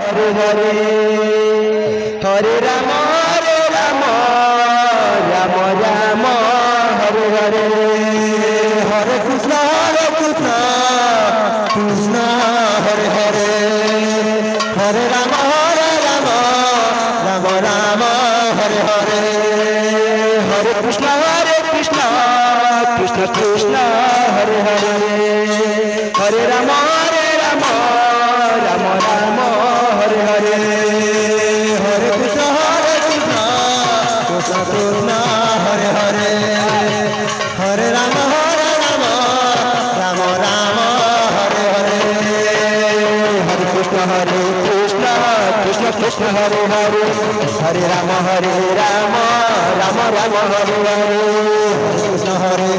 Hare Hare Hare Rama Rama Rama Hare Hare Hare Krishna Krishna Hare Hare Hare Rama Rama Rama Hare Hare Hare Krishna Krishna Krishna Hare Hare Hare Rama Rama Rama Hare Hare Hare Krishna Krishna Hare Hare Hare Rama Rama Rama Hare Hare Hare Krishna Krishna Hare Hare Hare Rama Rama Rama Hare Hare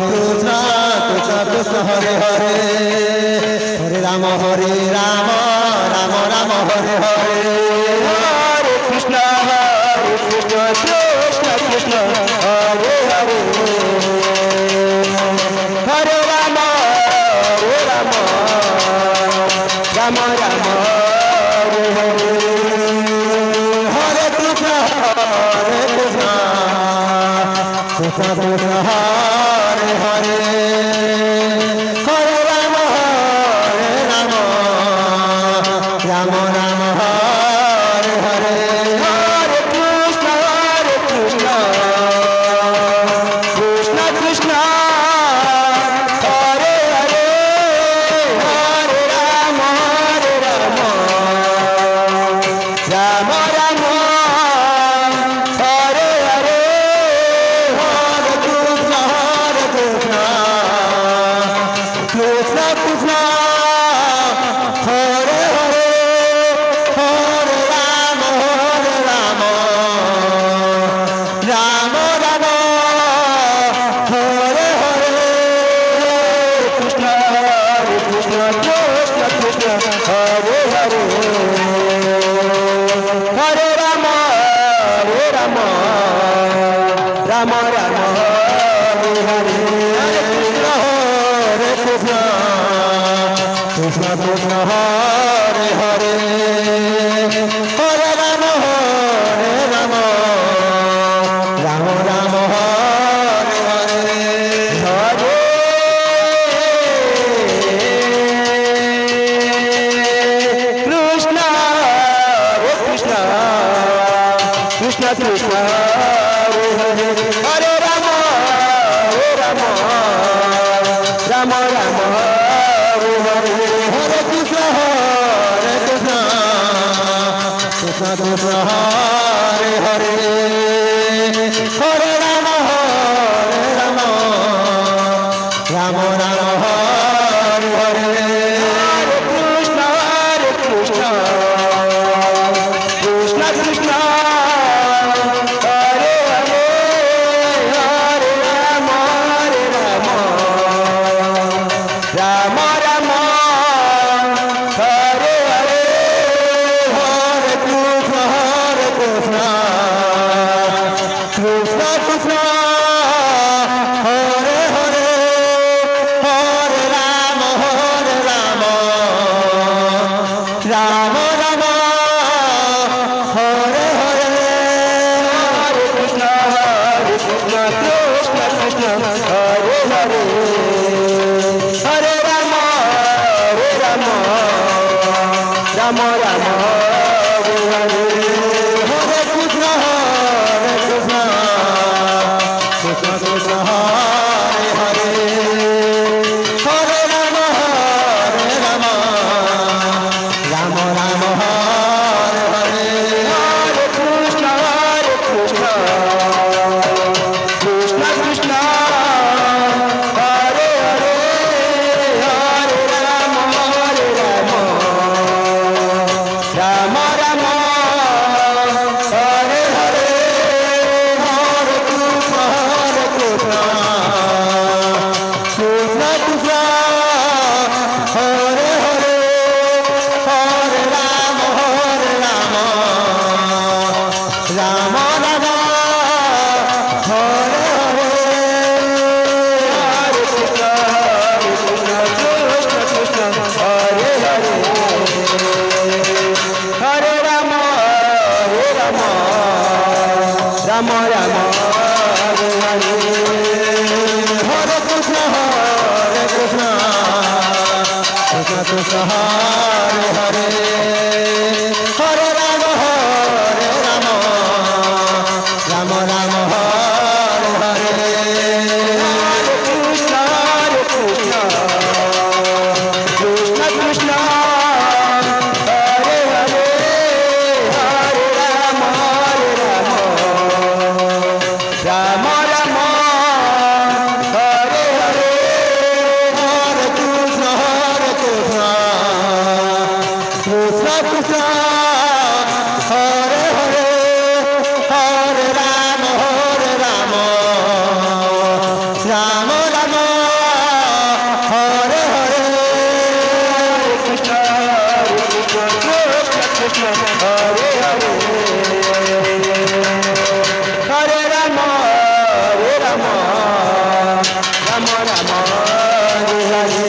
Krishna Krishna Hare Hare Hare Rama Rama Rama Hare Hare Hare Krishna Krishna Hare Hare Hare Rama Rama Rama Hare Hare Hare Krishna Krishna Hare Hare Hare Rama Rama Rama Hare Hare Hare Krishna Krishna Krishna Hare Hare Hare Rama Rama Rama Hare Hare Hare Krishna Krishna Krishna Hare Hare Hare Rama Rama Rama Hare Hare Krishna Krishna Hare Hare Hare Rama Rama Rama Hare Hare Hare Krishna Krishna Hare Hare Hare Rama Rama Rama Hare Hare Hare Krishna Krishna Krishna Hare Hare Hare Rama Rama Rama Hare Hare Hare Krishna Krishna Krishna Hare Hare Hare Rama Rama Rama Hare Hare Hare Krishna Krishna Krishna Hare Hare Hare Rama Rama Rama Hare Hare Hare Krishna Rama Rama Hare Hare Hare Krishna Krishna Krishna Hare Hare Hare Rama Rama Rama Hare Hare Hare Krishna Krishna Krishna Hare Hare Hare Rama Rama Rama Hare Hare Hare Krishna Krishna Krishna Hare Hare Hare Rama Rama Rama Hare Hare Krishna Krishna Hare Hare Hare Rama Rama Rama Hare Hare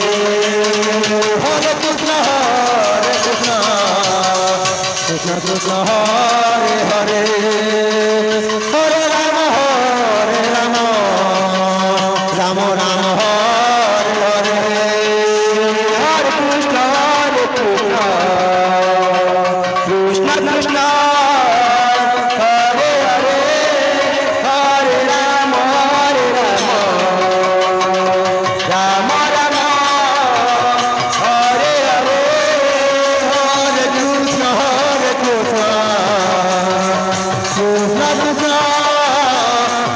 Hare Krishna Krishna Krishna Hare Hare Hare Rama Rama Rama Hare Hare Hare Krishna Krishna Krishna Hare Hare Hare Rama Rama Rama Hare Hare Hare Krishna Krishna Krishna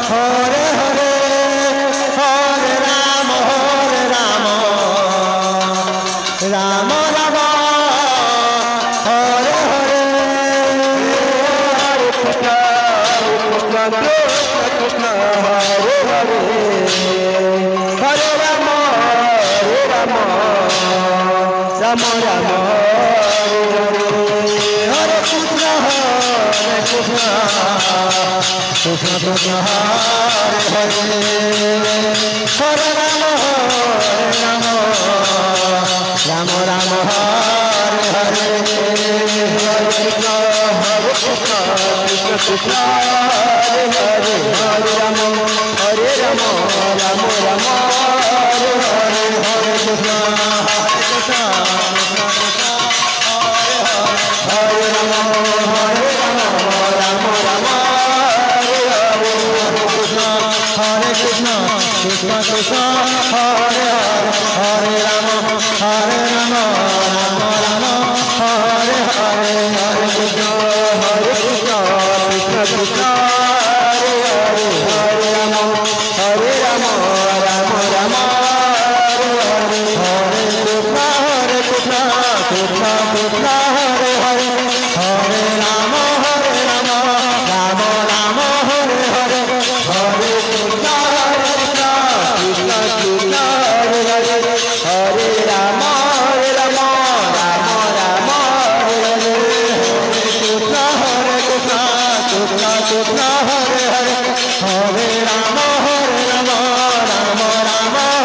Hare Hare Hare Rama Rama Rama Hare Hare Hare Krishna Krishna Hare Hare Hare Rama Rama Rama Hare Hare Krishna Krishna Krishna Hare Hare Hare Rama Rama Rama Hare Hare Hare Krishna Krishna Krishna Hare Hare Hare Rama Rama Rama Hare Hare Hare Krishna Krishna Hare Rama Rama Rama Hare Hare Hare Krishna Krishna Krishna Hare Hare Hare Rama Rama Rama Hare Hare Hare Krishna Krishna Krishna Hare Hare Hare Rama Rama Rama Hare Hare Hare Krishna Krishna Krishna Hare Hare Hare Rama Rama Rama Hare Hare Hare Krishna Krishna Krishna Hare Hare Hare Rama Rama Rama Hare Hare Krishna Krishna Hare Hare Hare Rama Rama Rama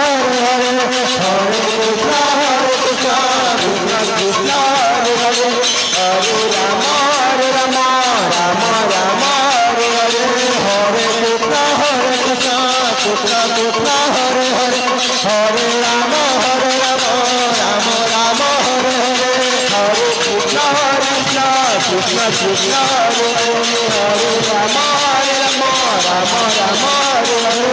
Hare Hare Hare Krishna Krishna Krishna Hare Hare Hare Rama Rama Rama Hare Hare Hare Krishna Krishna Krishna Hare Hare Hare Rama Rama Rama Hare Hare Hare Krishna Krishna Krishna Hare Hare Hare Rama Rama Rama Hare Hare